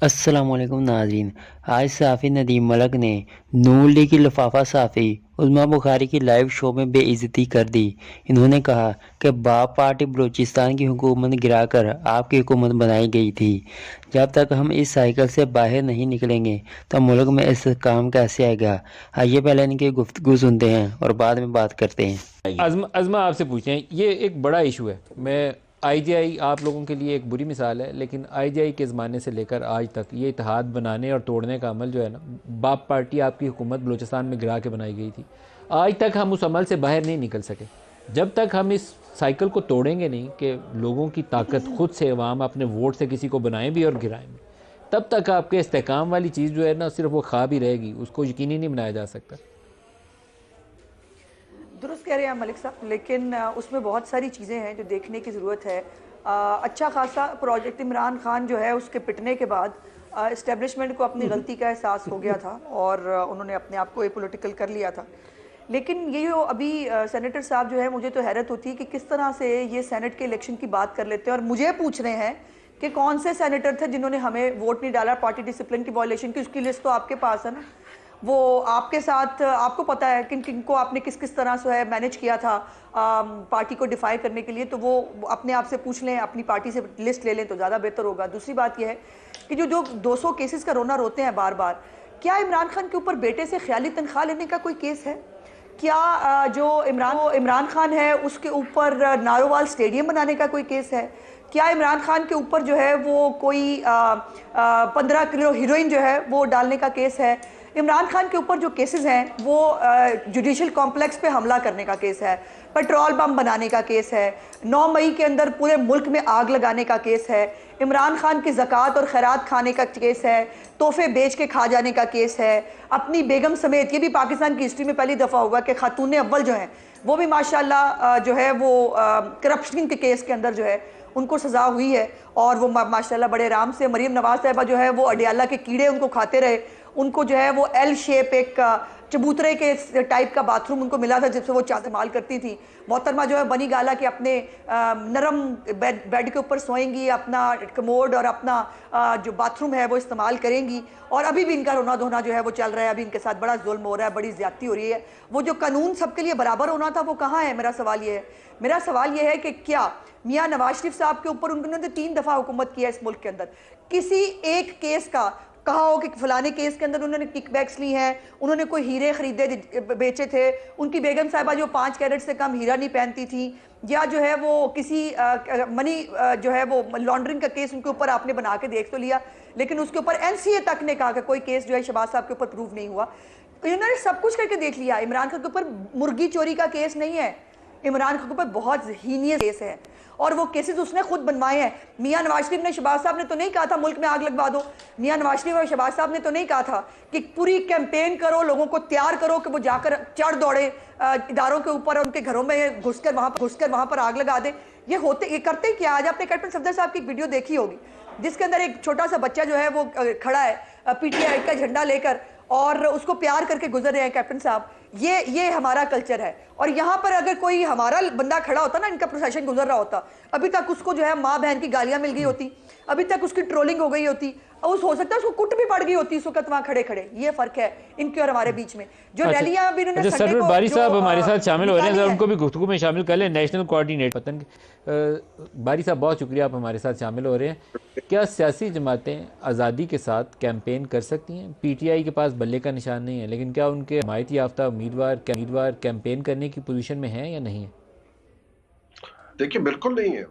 अस्सलामुअलैकुम नाज़रीन। आज सहाफ़ी नदीम मलिक ने नून लीग की लिफाफा सहाफ़ी उस्मा बुखारी की लाइव शो में बेइज्जती कर दी। इन्होंने कहा कि बाप पार्टी बलूचिस्तान की हुकूमत गिराकर आपकी हुकूमत बनाई गई थी। जब तक हम इस साइकिल से बाहर नहीं निकलेंगे तो मुल्क में इस्तेहकाम कैसे आएगा। आइए पहले इनकी गुफ्तगू सुनते हैं और बाद में बात करते हैं। अज़मा आपसे पूछते हैं, ये एक बड़ा इशू है। मैं आईजीआई आप लोगों के लिए एक बुरी मिसाल है, लेकिन आईजीआई के ज़माने से लेकर आज तक ये इत्तेहाद बनाने और तोड़ने का अमल जो है ना, बाप पार्टी आपकी हुकूमत बलूचिस्तान में गिरा के बनाई गई थी। आज तक हम उस अमल से बाहर नहीं निकल सके। जब तक हम इस साइकिल को तोड़ेंगे नहीं कि लोगों की ताकत खुद से अवाम अपने वोट से किसी को बनाएं भी और गिराएं भी, तब तक आपके इस्तेहकाम वाली चीज़ जो है ना, सिर्फ वो ख्वाब ही रहेगी, उसको यकीनी नहीं बनाया जा सकता। दुरुस्त कह रहे हैं मलिक साहब, लेकिन उसमें बहुत सारी चीज़ें हैं जो देखने की ज़रूरत है। अच्छा खासा प्रोजेक्ट इमरान खान जो है उसके पिटने के बाद इस्टेब्लिशमेंट को अपनी गलती का एहसास हो गया था और उन्होंने अपने आप को एपोलिटिकल कर लिया था। लेकिन ये जो अभी सेनेटर साहब जो है, मुझे तो हैरत होती है कि किस तरह से ये सेनेट के इलेक्शन की बात कर लेते हैं और मुझे पूछ रहे हैं कि कौन से सेनेटर थे जिन्होंने हमें वोट नहीं डाला पार्टी डिसिप्लिन की वायलेशन की। उसकी लिस्ट तो आपके पास है ना, वो आपके साथ, आपको पता है किन किन को आपने किस किस तरह से है मैनेज किया था पार्टी को डिफाई करने के लिए। तो वो अपने आप से पूछ लें, अपनी पार्टी से लिस्ट ले लें तो ज़्यादा बेहतर होगा। दूसरी बात यह है कि जो जो 200 केसेस का रोना रोते हैं बार बार, क्या इमरान खान के ऊपर बेटे से ख्याली तनख्वाह लेने का कोई केस है? क्या जो इमरान खान है उसके ऊपर नारोवाल स्टेडियम बनाने का कोई केस है? क्या इमरान खान के ऊपर जो है वो कोई 15 किलो हीरोइन जो है वो डालने का केस है? इमरान खान के ऊपर जो केसेस हैं वो जुडिशल कॉम्प्लेक्स पे हमला करने का केस है, पेट्रोल बम बनाने का केस है, 9 मई के अंदर पूरे मुल्क में आग लगाने का केस है, इमरान खान की ज़कात और खैरात खाने का केस है, तोहफे बेच के खा जाने का केस है, अपनी बेगम समेत। ये भी पाकिस्तान की हिस्ट्री में पहली दफ़ा हुआ कि खातून अव्वल जो हैं वो भी माशाल्लाह जो है वो करप्शन के केस के अंदर जो है उनको सज़ा हुई है और वो माशाल्लाह बड़े आराम से। मरीम नवाज साहिबा जो है वो अडियाला के कीड़े उनको खाते रहे, उनको जो है वो एल शेप एक चबूतरे के टाइप का बाथरूम उनको मिला था जिससे वो इस्तेमाल करती थी। मोहतरमा जो है बनी गाला कि अपने नरम बेड के ऊपर सोएंगी, अपना कमोड और अपना जो बाथरूम है वो इस्तेमाल करेंगी। और अभी भी इनका रोना धोना जो है वो चल रहा है, अभी इनके साथ बड़ा जुल्म हो रहा है, बड़ी ज्यादती हो रही है। वो जो कानून सबके लिए बराबर होना था वो कहाँ है? मेरा सवाल ये है कि क्या मियाँ नवाज शरीफ साहब के ऊपर उन्होंने 3 दफ़ा हुकूमत किया इस मुल्क के अंदर, किसी एक केस का कहा हो कि फलाने केस के अंदर उन्होंने किकबैक्स ली हैं, उन्होंने कोई हीरे खरीदे बेचे थे, उनकी बेगम साहिबा जो 5 कैरेट से कम हीरा नहीं पहनती थी, या जो है वो किसी मनी जो है वो लॉन्ड्रिंग का केस उनके ऊपर आपने बना के देख तो लिया, लेकिन उसके ऊपर एनसीए तक ने कहा कि कोई केस जो है शहबाज साहब के ऊपर प्रूव नहीं हुआ। इन्होंने सब कुछ करके देख लिया। इमरान खान के ऊपर मुर्गी चोरी का केस नहीं है, इमरान खान के ऊपर बहुत हीनियस केस है और वो केसेस उसने खुद बनवाए हैं। मियां नवाज शरीफ ने, शहबाज साहब ने तो नहीं कहा था मुल्क में आग लगवा दो। मियां नवाज शरीफ और शहबाज साहब ने तो नहीं कहा था कि पूरी कैंपेन करो, लोगों को तैयार करो कि वो जाकर चढ़ दौड़े इदारों के ऊपर और उनके घरों में घुसकर वहां पर आग लगा दे। ये करते क्या? आज आपने कैप्टन सफदर साहब की वीडियो देखी होगी जिसके अंदर एक छोटा सा बच्चा जो है वो खड़ा है पीटीआई का झंडा लेकर और उसको प्यार करके गुजर रहे हैं। कैप्टन साहब, ये हमारा कल्चर है। और यहाँ पर अगर कोई हमारा बंदा खड़ा होता ना, इनका प्रोसेशन गुजर रहा होता, अभी तक उसको जो है माँ बहन की गालियां मिल गई होती, अभी तक उसकी ट्रोलिंग हो गई होती, और हो सकता है उसको कुट भी पड़ गई होती इस वक्त वहां खड़े खड़े। ये फर्क है इनके और हमारे बीच में। जो अच्छा रैलियां अभी इन्होंने अच्छा, संडे सरवर को बारी जो साहब हमारे साथ शामिल हो रहे हैं, निकाली जरा है। उनको भी गुफ्तगू में शामिल कर लें। नेशनल कोऑर्डिनेटर पतन बारी साहब, बहुत शुक्रिया, आप हमारे साथ शामिल हो रहे हैं। क्या सियासी जमातें आज़ादी के साथ कैंपेन कर सकती हैं? पीटीआई के पास बल्ले का निशान नहीं है, लेकिन क्या उनके हमायती याफ्ता उम्मीदवार कैंपेन करने की पोजीशन में हैं या नहीं है? देखिए, बिल्कुल नहीं है।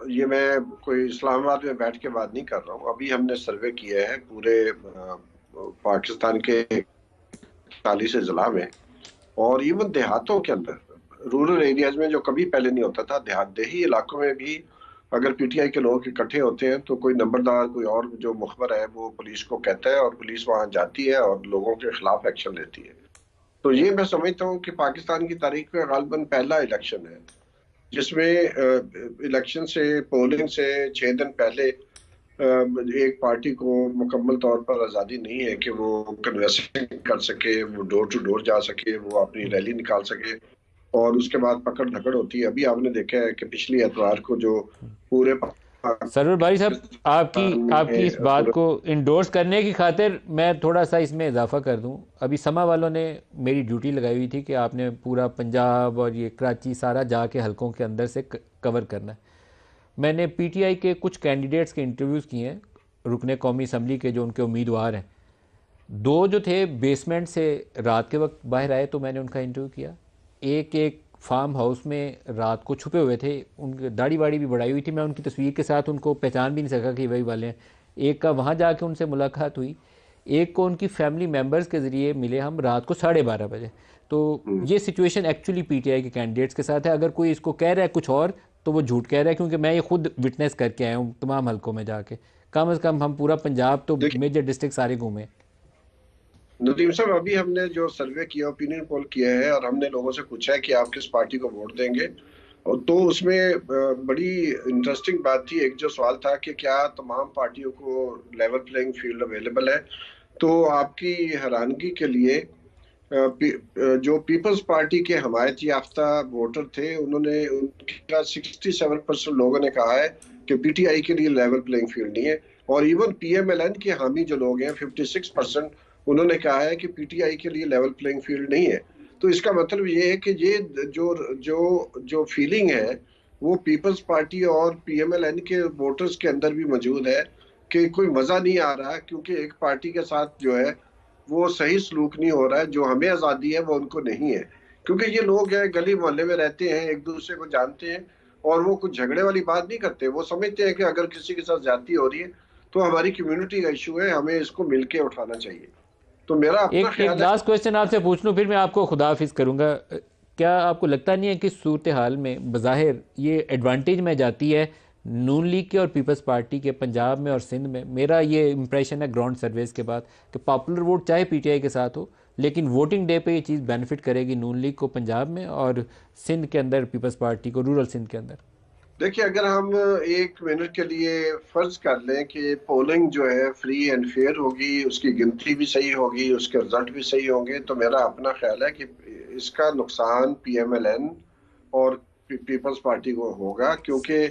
ये मैं कोई इस्लामाबाद में बैठ के बात नहीं कर रहा हूँ। अभी हमने सर्वे किया है पूरे पाकिस्तान के 40 जिला में, और इवन देहातों के अंदर, रूरल एरियाज में, जो कभी पहले नहीं होता था, देही इलाकों में भी अगर पीटीआई के लोग इकट्ठे होते हैं तो कोई नंबरदार, कोई और जो मुखबर है, वो पुलिस को कहता है और पुलिस वहां जाती है और लोगों के खिलाफ एक्शन लेती है। तो ये मैं समझता हूँ कि पाकिस्तान की तारीख में गालिबन पहला इलेक्शन है जिसमें इलेक्शन से, पोलिंग से 6 दिन पहले एक पार्टी को मुकम्मल तौर पर आज़ादी नहीं है कि वो कन्वेंसिंग कर सके, वो डोर टू डोर जा सके, वो अपनी रैली निकाल सके, और उसके बाद पकड़ धकड़ होती है। अभी आपने देखा है कि पिछली एतवार को जो पूरे सरवर बारी साहब, आपकी इस बात को इंडोर्स करने की खातिर मैं थोड़ा सा इसमें इजाफा कर दूं। अभी समा वालों ने मेरी ड्यूटी लगाई हुई थी कि आपने पूरा पंजाब और ये कराची सारा जाके हलकों के अंदर से कवर करना है। मैंने पीटीआई के कुछ कैंडिडेट्स के इंटरव्यूज़ किए हैं, रुकने कौमी असम्बली के जो उनके उम्मीदवार हैं। दो जो थे बेसमेंट से रात के वक्त बाहर आए तो मैंने उनका इंटरव्यू किया। एक फार्म हाउस में रात को छुपे हुए थे, उनकी दाढ़ी वाड़ी भी बढ़ाई हुई थी, मैं उनकी तस्वीर के साथ उनको पहचान भी नहीं सका कि वही वाले हैं। एक का वहाँ जाके उनसे मुलाकात हुई, एक को उनकी फैमिली मेम्बर्स के ज़रिए मिले हम रात को 12:30 बजे। तो ये सिचुएशन एक्चुअली पीटीआई के कैंडिडेट्स के साथ है। अगर कोई इसको कह रहा है कुछ और तो वो झूठ कह रहा है, क्योंकि मैं ये खुद विटनेस करके आया हूँ तमाम हलकों में जाके। कम से कम हम पूरा पंजाब तो मेजर डिस्ट्रिक्ट सारे घूमे। नदीम साहब, अभी हमने जो सर्वे किया, ओपिनियन पोल किया है, और हमने लोगों से पूछा है कि आप किस पार्टी को वोट देंगे, और तो उसमें बड़ी इंटरेस्टिंग बात थी। एक जो सवाल था कि क्या तमाम पार्टियों को लेवल प्लेइंग फील्ड अवेलेबल है, तो आपकी हैरानगी के लिए जो पीपल्स पार्टी के हमायत याफ्ता वोटर थे, उन्होंने उनका 67% लोगों ने कहा है कि पीटीआई के लिए लेवल प्लेइंग फील्ड नहीं है। और इवन पीएमएलएन के हामी जो लोग हैं 56% उन्होंने कहा है कि पीटीआई के लिए लेवल प्लेइंग फील्ड नहीं है। तो इसका मतलब ये है कि ये जो जो जो फीलिंग है वो पीपल्स पार्टी और पीएमएलएन के वोटर्स के अंदर भी मौजूद है कि कोई मजा नहीं आ रहा, क्योंकि एक पार्टी के साथ जो है वो सही सलूक नहीं हो रहा है। जो हमें आज़ादी है वो उनको नहीं है, क्योंकि ये लोग हैं गली मोहल्ले में रहते हैं, एक दूसरे को जानते हैं, और वो कुछ झगड़े वाली बात नहीं करते। वो समझते हैं कि अगर किसी के साथ ज्यादती हो रही है तो हमारी कम्युनिटी का इशू है, हमें इसको मिलके उठाना चाहिए। तो मेरा अपना एक लास्ट क्वेश्चन आपसे पूछ लूँ, फिर मैं आपको खुदा हाफिज करूँगा। क्या आपको लगता नहीं है कि सूरत हाल में बज़ाहिर ये एडवांटेज में जाती है नून लीग के और पीपल्स पार्टी के पंजाब में और सिंध में? मेरा ये इंप्रेशन है ग्राउंड सर्वेस के बाद कि पॉपुलर वोट चाहे पीटीआई के साथ हो, लेकिन वोटिंग डे पे ये चीज़ बेनिफिट करेगी नून लीग को पंजाब में और सिंध के अंदर पीपल्स पार्टी को रूरल सिंध के अंदर। देखिए, अगर हम एक मिनट के लिए फर्ज कर लें कि पोलिंग जो है फ्री एंड फेयर होगी, उसकी गिनती भी सही होगी, उसके रिजल्ट भी सही होंगे, तो मेरा अपना ख्याल है कि इसका नुकसान पीएमएलएन और पीपल्स पार्टी को होगा, क्योंकि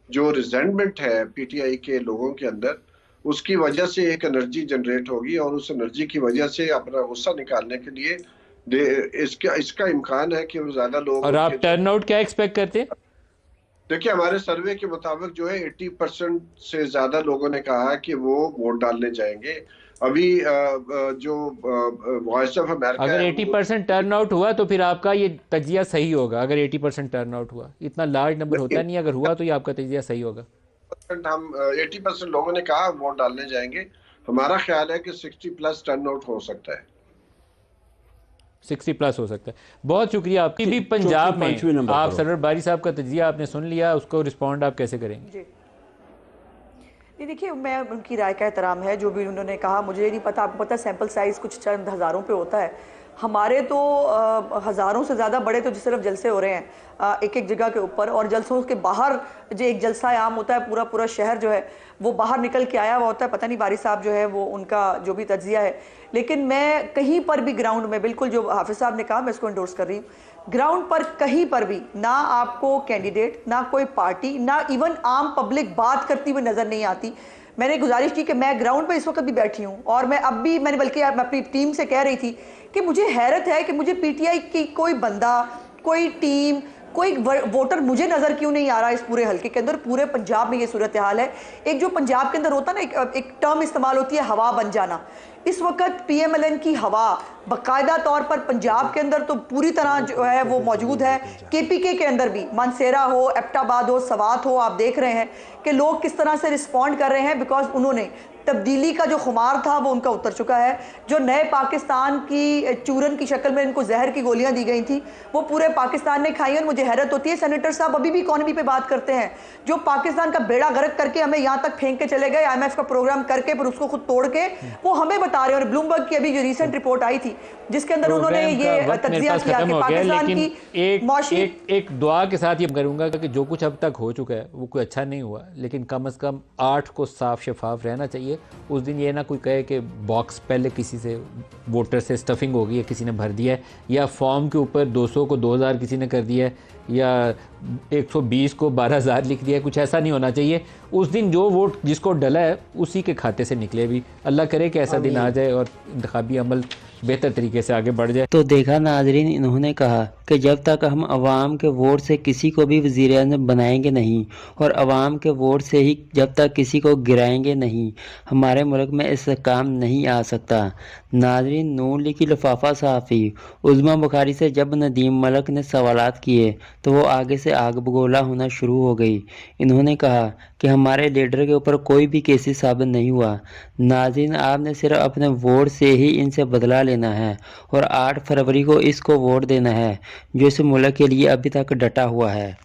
जो रिजेंटमेंट है पीटीआई के लोगों के अंदर, उसकी वजह से एक एनर्जी जनरेट होगी, और उस एनर्जी की वजह से अपना गुस्सा निकालने के लिए इसका इम्कान है कि वो ज्यादा लोग। और आप टर्नआउट क्या एक्सपेक्ट करते हैं? देखिए, हमारे सर्वे के मुताबिक जो है 80% से ज्यादा लोगों ने कहा कि वो वोट डालने जाएंगे। अभी जो वॉइस ऑफ अमेरिका, अगर 80% टर्नआउट हुआ तो फिर आपका ये तजिया सही होगा। अगर 80% टर्नआउट हुआ, इतना लार्ज नंबर होता नहीं, अगर हुआ तो ये आपका तजिया सही होगा। हम 80% लोगों ने कहा वोट डालने जाएंगे। हमारा ख्याल है कि 60+ टर्नआउट हो सकता है, 60+ हो सकता है। बहुत शुक्रिया आपकी भी। पंजाब में आप सरवर बारी साहब का तजिया आपने सुन लिया, उसको रिस्पॉन्ड आप कैसे करेंगे? जी नहीं, देखिए, मैं उनकी राय का एहतराम है जो भी उन्होंने कहा। मुझे नहीं पता, आपको पता सैंपल साइज़ कुछ चंद हज़ारों पे होता है, हमारे तो हज़ारों से ज़्यादा बड़े तो जिस तरफ जलसे हो रहे हैं एक एक जगह के ऊपर, और जलसों के बाहर जो एक जलसा आम होता है, पूरा पूरा शहर जो है वो बाहर निकल के आया हुआ होता है। पता नहीं बारी साहब जो है वो उनका जो भी तज्जिया है, लेकिन मैं कहीं पर भी ग्राउंड में, बिल्कुल जो हाफिज़ साहब ने कहा मैं इसको इंडोर्स कर रही हूँ, ग्राउंड पर कहीं पर भी ना आपको कैंडिडेट, ना कोई पार्टी, ना इवन आम पब्लिक बात करती हुई नज़र नहीं आती। मैंने गुजारिश की कि मैं ग्राउंड पर इस वक्त भी बैठी हूँ, और मैं अब भी, मैंने बल्कि मैं अपनी टीम से कह रही थी कि मुझे हैरत है कि मुझे पीटीआई की कोई बंदा, कोई टीम, कोई वोटर मुझे नज़र क्यों नहीं आ रहा इस पूरे हल्के के अंदर। पूरे पंजाब में ये सूरत हाल है। एक जो पंजाब के अंदर होता है ना, एक टर्म इस्तेमाल होती है हवा बन जाना। इस वक्त पीएमएलएन की हवा बाकायदा तौर पर पंजाब के अंदर तो पूरी तरह जो है वो मौजूद है। केपीके के अंदर भी, मानसेरा हो, एबटाबाद हो, सवात हो, आप देख रहे हैं कि लोग किस तरह से रिस्पॉन्ड कर रहे हैं, बिकॉज उन्होंने तब्दीली का जो खुमार था वो उनका उतर चुका है। जो नए पाकिस्तान की चूरन की शक्ल में इनको जहर की गोलियां दी गई थी वो पूरे पाकिस्तान ने खाई। और मुझे हैरत होती है, सेनेटर साहब अभी भी इकॉनमी पे बात करते हैं, जो पाकिस्तान का बेड़ा गर्क करके हमें यहाँ तक फेंक के चले गए, IMF का प्रोग्राम करके फिर उसको खुद तोड़ के वो हमें बता रहे हैं। और ब्लूमबर्ग की अभी जो रिसेंट रिपोर्ट आई थी जिसके अंदर उन्होंने ये तज्जिया किया कि पाकिस्तान की एक दुआ के साथ ये करूंगा कि जो कुछ अब तक हो चुका है वो कोई अच्छा नहीं हुआ, लेकिन कम से कम 8 को साफ शफाफ रहना चाहिए। उस दिन ये ना कोई कहे कि बॉक्स पहले किसी से वोटर से स्टफिंग हो गई है, किसी ने भर दिया है, या फॉर्म के ऊपर 200 को 2000 किसी ने कर दिया है, या 120 को 12,000 लिख दिया, कुछ ऐसा नहीं होना चाहिए। उस दिन जो वोट जिसको डला है उसी के खाते से निकले भी। अल्लाह करे कि ऐसा दिन आ जाए और इंतखाबी अमल बेहतर तरीके से आगे बढ़ जाए। तो देखा नाजरीन, इन्होंने कहा कि जब तक हम अवाम के वोट से किसी को भी वज़ीर-ए-आज़म बनाएंगे नहीं और अवाम के वोट से ही जब तक किसी को गिराएंगे नहीं, हमारे मुल्क में इससे काम नहीं आ सकता। नाजरीन, नून लीग की लिफाफा सहाफ़ी उज़्मा बुखारी से जब नदीम मलिक ने सवालात किए तो वो आगे से आग बगोला होना शुरू हो गई। इन्होंने कहा कि हमारे लीडर के ऊपर कोई भी केसेस साबित नहीं हुआ। नाज़रीन, आपने सिर्फ अपने वोट से ही इनसे बदला लेना है और 8 फरवरी को इसको वोट देना है जो इस मुल्क के लिए अभी तक डटा हुआ है।